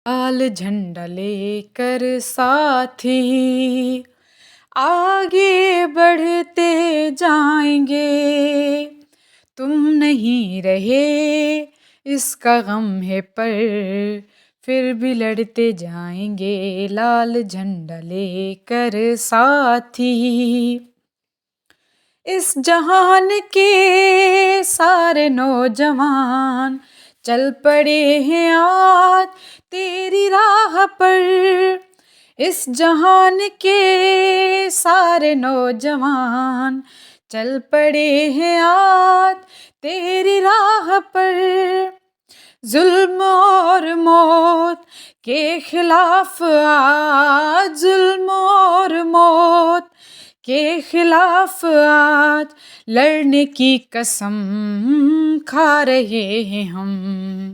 لال جھنڈا لے کر ساتھی آگے بڑھتے جائیں گے، تم نہیں رہے اس کا غم ہے پر پھر بھی لڑتے جائیں گے، لال جھنڈا لے کر ساتھی۔ اس جہان کے سارے نوجوان چل پڑے ہیں آج تیری راہ پر، اس جہان کے سارے نوجوان چل پڑے ہیں آج تیری راہ پر، ظلم اور موت کے خلاف آج، ظلم اور موت کے خلاف آج لڑنے کی قسم کھا رہے ہیں ہم۔